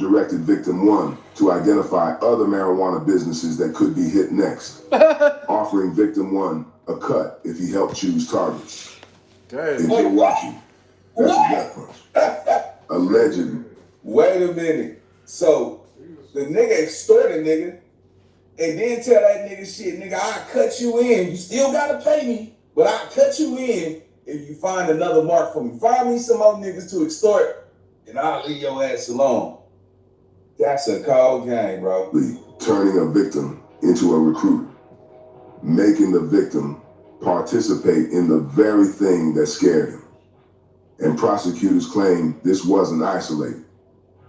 directed victim 1 to identify other marijuana businesses that could be hit next, offering victim 1 a cut if he helped choose targets. If you're watching, that's a gut punch. Allegedly. Wait a minute. So the nigga extort a nigga and then tell that nigga, shit, nigga, I'll cut you in. You still gotta pay me, but I'll cut you in if you find another mark for me. Find me some other niggas to extort and I'll leave your ass alone. That's a cold game, bro. Turning a victim into a recruiter, making the victim participate in the very thing that scared him. And prosecutors claim this wasn't isolated.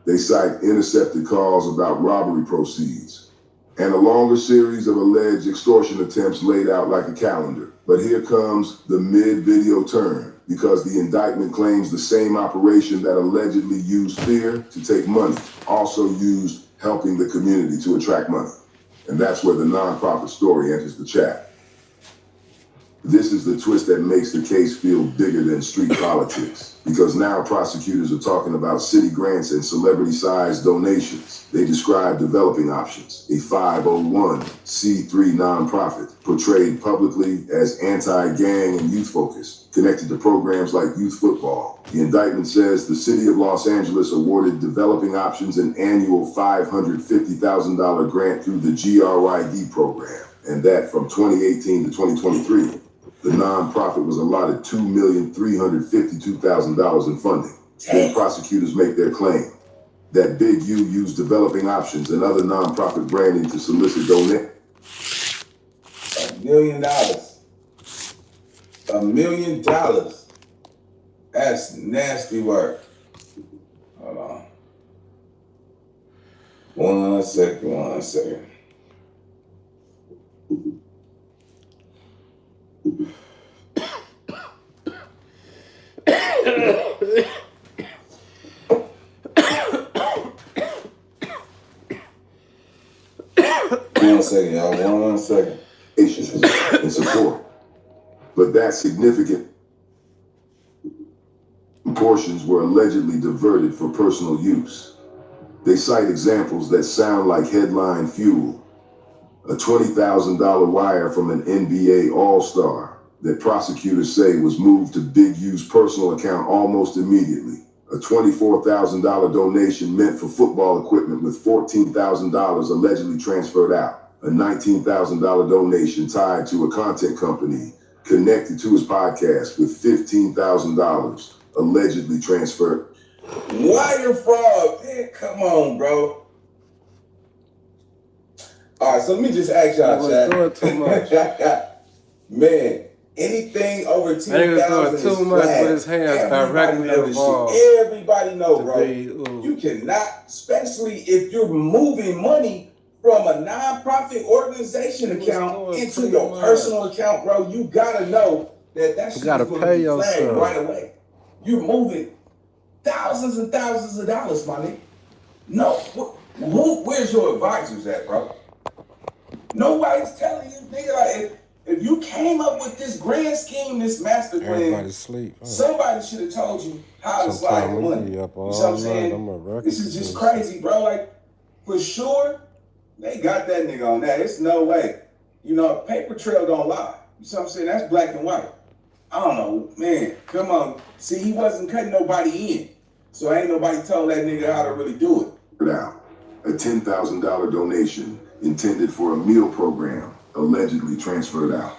They cite intercepted calls about robbery proceeds and a longer series of alleged extortion attempts laid out like a calendar. But here comes the mid-video turn, because the indictment claims the same operation that allegedly used fear to take money also used helping the community to attract money. And that's where the nonprofit story enters the chat. This is the twist that makes the case feel bigger than street politics, because now prosecutors are talking about city grants and celebrity-sized donations. They describe developing options, a 501c3 nonprofit portrayed publicly as anti-gang and youth-focused, connected to programs like youth football. The indictment says the city of Los Angeles awarded developing options an annual $550,000 grant through the GRID program, and that from 2018 to 2023. The nonprofit was allotted $2,352,000 in funding. Then prosecutors make their claim that Big U used developing options and other nonprofit branding to solicit donations. $1 million. $1 million. That's nasty work. Hold on. One second. One second. And support. But that significant portions were allegedly diverted for personal use. They cite examples that sound like headline fuel. A $20,000 wire from an NBA All-Star that prosecutors say was moved to Big U's personal account almost immediately. A $24,000 donation meant for football equipment with $14,000 allegedly transferred out. A $19,000 donation tied to a content company connected to his podcast with $15,000 allegedly transferred. Wire fraud, man, come on, bro. All right, so let me just ask y'all, chat. Doing too much. Man, anything over 10,000 is too much with his hands directly involved. Everybody know, bro. You cannot, especially if you're moving money from a nonprofit organization account into your personal account, bro. You gotta know that shit is gonna be flagged right away. You're moving thousands and thousands of dollars, my nigga. No, where's your advisors at, bro? Nobody's telling you, nigga, like, if you came up with this grand scheme, this master plan, somebody should have told you how to slide the money. You know what I'm saying? This is just crazy, bro. Like, for sure, they got that nigga on that. It's no way. You know, paper trail don't lie. You know what I'm saying? That's black and white. I don't know, man. Come on. See, he wasn't cutting nobody in. So ain't nobody told that nigga how to really do it. Now, a $10,000 donation intended for a meal program allegedly transferred out.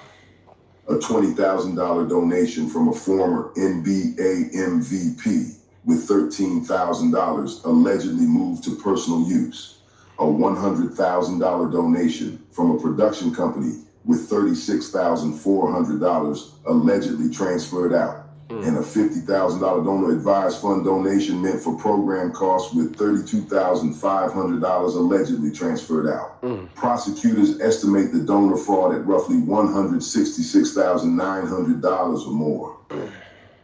A $20,000 donation from a former NBA MVP with $13,000 allegedly moved to personal use. A $100,000 donation from a production company with $36,400 allegedly transferred out. And a $50,000 donor advised fund donation meant for program costs with $32,500 allegedly transferred out. Prosecutors estimate the donor fraud at roughly $166,900 or more.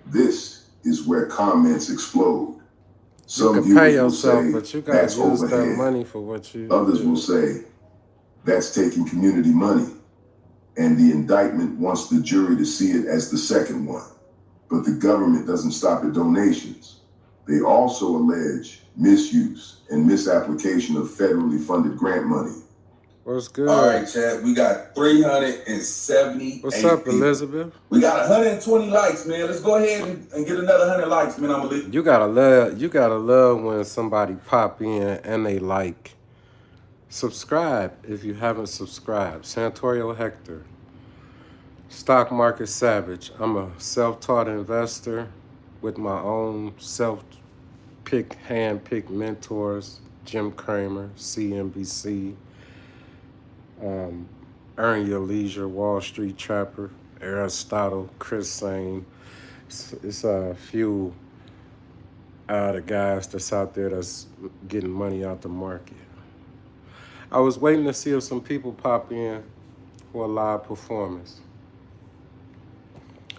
This is where comments explode. Some you can pay viewers yourself, will say, but you gotta that's use overhead. that money for what you Others do. will say, that's taking community money. And the indictment wants the jury to see it as the second one. But the government doesn't stop at donations. They also allege misuse and misapplication of federally funded grant money. What's good? All right, Chad. We got 370. What's up, people. Elizabeth? We got 120 likes, man. Let's go ahead and get another 100 likes, man. I'm gonna leave. You gotta love when somebody pop in and they like. Subscribe if you haven't subscribed. Santorio Hector. Stock Market Savage. I'm a self-taught investor with my own hand-picked mentors. Jim Cramer, CNBC, Earn Your Leisure, Wall Street Trapper, Aristotle, Chris Sane. It's a few the guys that's out there that's getting money out the market. I was waiting to see if some people pop in for a live performance.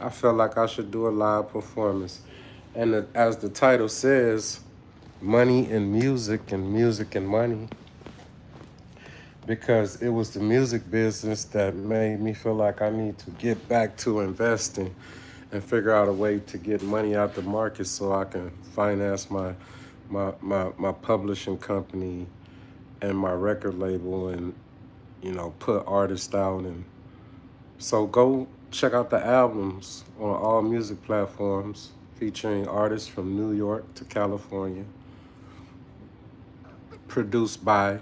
I felt like I should do a live performance. And as the title says, money and music and money. Because it was the music business that made me feel like I need to get back to investing and figure out a way to get money out the market so I can finance my publishing company and my record label and, put artists out. And so go check out the albums on all music platforms featuring artists from New York to California. Produced by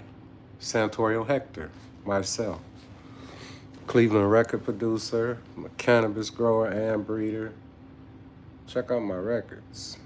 Santorio Hector, myself. Cleveland record producer, I'm a cannabis grower and breeder. Check out my records.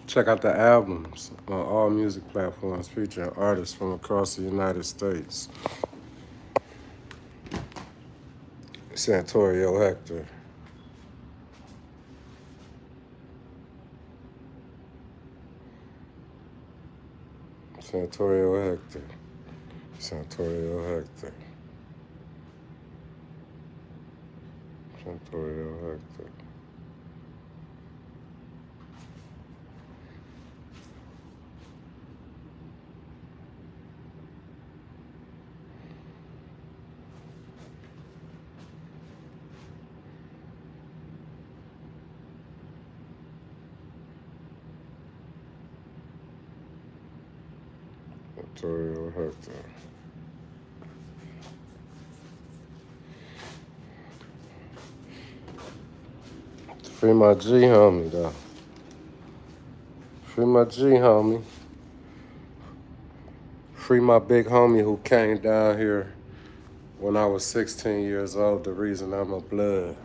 Check out the albums on all music platforms featuring artists from across the United States. Santorio Hector. Santorio Hector. Santorio Hector. Santorio Hector. Santorio Hector. Free my G homie though. Free my G homie. Free my big homie who came down here when I was 16 years old, the reason I'm a blood.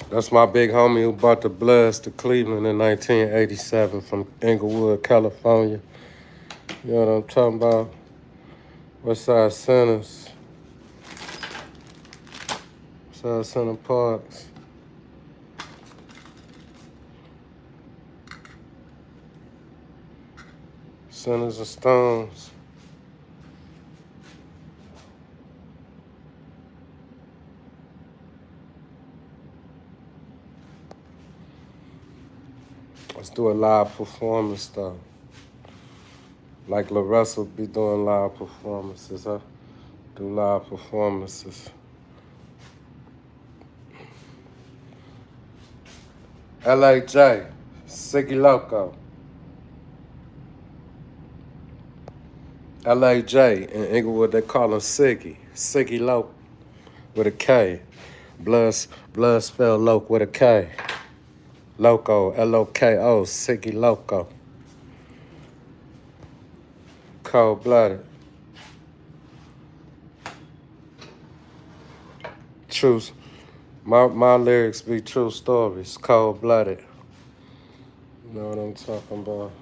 That's my big homie who brought the Bloods to Cleveland in 1987 from Inglewood, California. You know what I'm talking about? Westside Centers. Westside Center Parks. Centers of Stones. Let's do a live performance though. Like LaRussell be doing live performances, huh? Do live performances. LAJ, Siggy Loco. LAJ in Inglewood, they call him Siggy. Siggy Loco with a K. Blood spelled Loco with a K. Loco, L-O-K-O, Siggy Loco. Cold-blooded. Truth. My lyrics be true stories, cold-blooded. You know what I'm talking about?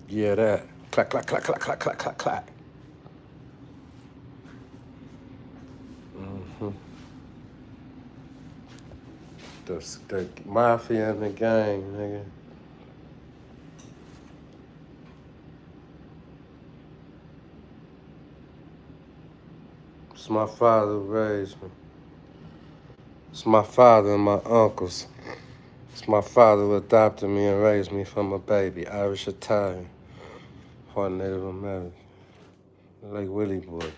Yeah, that. Clack, clack, clack, clack, clack, clack, clack, clack. The mafia and the gang, nigga. It's my father who raised me. It's my father and my uncles. It's my father who adopted me and raised me from a baby, Irish Italian, part Native American, like Willie Boy.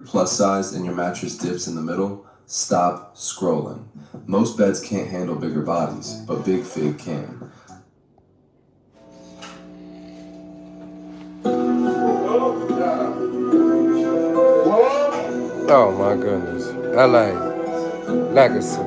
Plus size and your mattress dips in the middle, stop scrolling. Most beds can't handle bigger bodies, but Big Fig can. Oh my goodness. LA Legacy.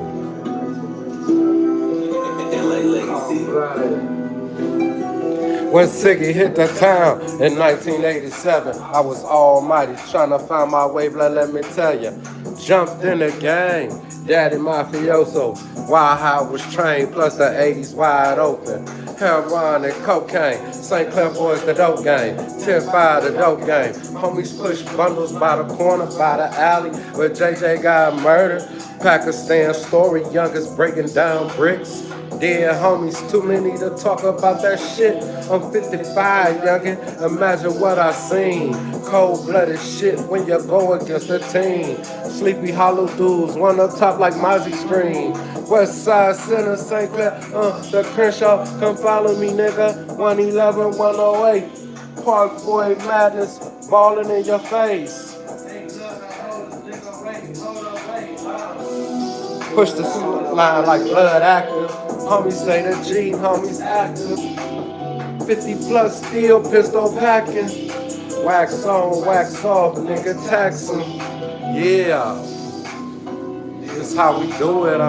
When Siggy hit the town in 1987, I was almighty, trying to find my way, blood, let me tell ya. Jumped in the game, daddy mafioso, while I was trained, plus the 80s wide open. Heroin and cocaine, St. Clair boys the dope game, 10-5 the dope game. Homies push bundles by the corner, by the alley, where JJ got murdered. Pakistan story, youngest breaking down bricks. Dear homies, too many to talk about that shit. I'm 55, youngin', imagine what I seen. Cold-blooded shit when you go against the team. Sleepy Hollow dudes, one up top like Mozzie Scream. Westside Center, St. Clair, the Crenshaw, come follow me, nigga. 111, 108, Park Boy Madness, ballin' in your face. Push the line like blood active. Homies say the G, homies active. 50 plus steel pistol packing. Wax on, wax off, nigga taxing. Yeah. This how we do it,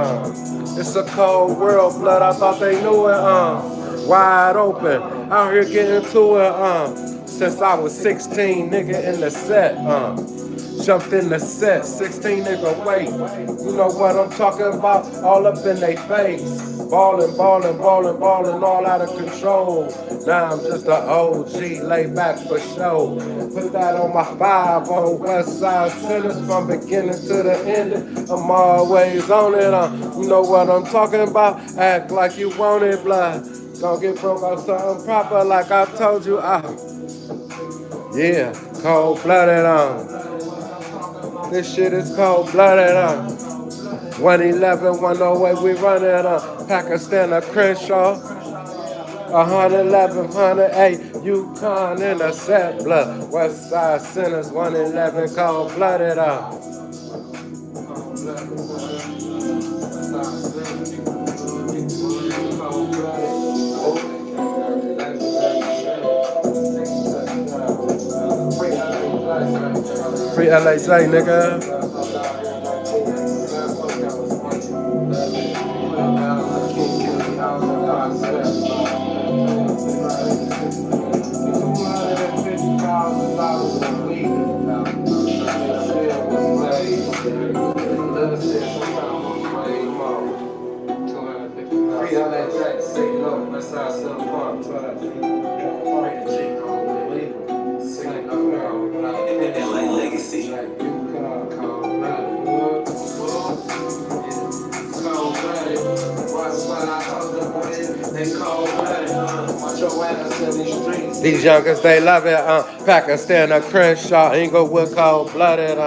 It's a cold world, blood, I thought they knew it, Wide open, out here getting to it, Since I was 16, nigga, in the set, Jumped in the set, 16 nigga, wait. You know what I'm talking about? All up in they face. Ballin', ballin', ballin', ballin', all out of control. Now I'm just an OG, lay back for show. Put that on my 5 on Westside Centers from beginning to the end. I'm always on it, You know what I'm talking about? Act like you want it, blood. Don't get broke on something proper like I told you, Yeah, cold-blooded, This shit is cold-blooded, 111, 108, we run it, Pakistan, Crenshaw. 111, 108, Yukon in the set, blood. Westside Centers, 111, cold-blooded, Free LAJ, nigga. These youngers, they love it, Pakistan, Crenshaw, Inglewood, cold-blooded,